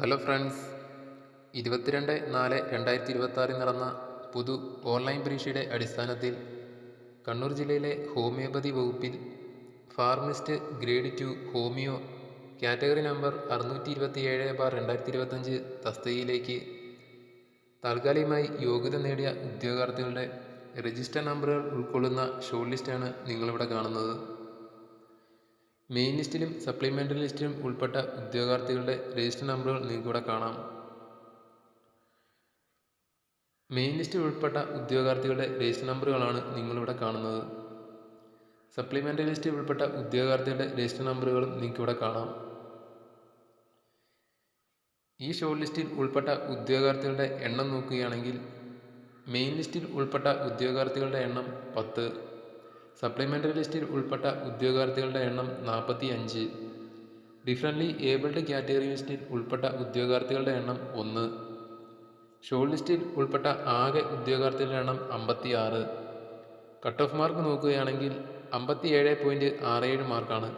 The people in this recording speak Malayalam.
ഹലോ ഫ്രണ്ട്സ്, 22/4/2026 നടന്ന പൊതു ഓൺലൈൻ പരീക്ഷയുടെ അടിസ്ഥാനത്തിൽ കണ്ണൂർ ജില്ലയിലെ ഹോമിയോപ്പതി വകുപ്പിൽ pharmacist grade 2 homeo category number 627/2025 തസ്തികയിലേക്ക് താൽക്കാലികമായി യോഗ്യത നേടിയ ഉദ്യോഗാർത്ഥികളുടെ രജിസ്റ്റർ നമ്പറുകൾ ഉൾക്കൊള്ളുന്ന ഷോർട്ട് ലിസ്റ്റാണ് നിങ്ങളിവിടെ കാണുന്നത്. മെയിൻ ലിസ്റ്റിലും സപ്ലിമെൻ്ററി ലിസ്റ്റിലും ഉൾപ്പെട്ട ഉദ്യോഗാർത്ഥികളുടെ രജിസ്റ്റർ നമ്പറുകൾ നിങ്ങൾക്കിവിടെ കാണാം. മെയിൻ ലിസ്റ്റിൽ ഉൾപ്പെട്ട ഉദ്യോഗാർത്ഥികളുടെ രജിസ്റ്റർ നമ്പറുകളാണ് നിങ്ങളിവിടെ കാണുന്നത്. സപ്ലിമെൻ്ററി ലിസ്റ്റിൽ ഉൾപ്പെട്ട ഉദ്യോഗാർത്ഥികളുടെ രജിസ്റ്റർ നമ്പറുകളും നിങ്ങൾക്കിവിടെ കാണാം. ഈ ഷോർട്ട് ലിസ്റ്റിൽ ഉൾപ്പെട്ട ഉദ്യോഗാർത്ഥികളുടെ എണ്ണം നോക്കുകയാണെങ്കിൽ മെയിൻ ലിസ്റ്റിൽ ഉൾപ്പെട്ട ഉദ്യോഗാർത്ഥികളുടെ എണ്ണം 10, സപ്ലിമെൻ്ററി ലിസ്റ്റിൽ ഉൾപ്പെട്ട ഉദ്യോഗാർത്ഥികളുടെ എണ്ണം 45, ഡിഫറൻ്റ്ലി ഏബിൾഡ് കാറ്റഗറി ലിസ്റ്റിൽ ഉൾപ്പെട്ട ഉദ്യോഗാർത്ഥികളുടെ എണ്ണം 1, ഷോർട്ട് ലിസ്റ്റിൽ ഉൾപ്പെട്ട ആകെ ഉദ്യോഗാർത്ഥികളുടെ എണ്ണം 56. കട്ട് ഓഫ് മാർക്ക് നോക്കുകയാണെങ്കിൽ 57.67 മാർക്കാണ്.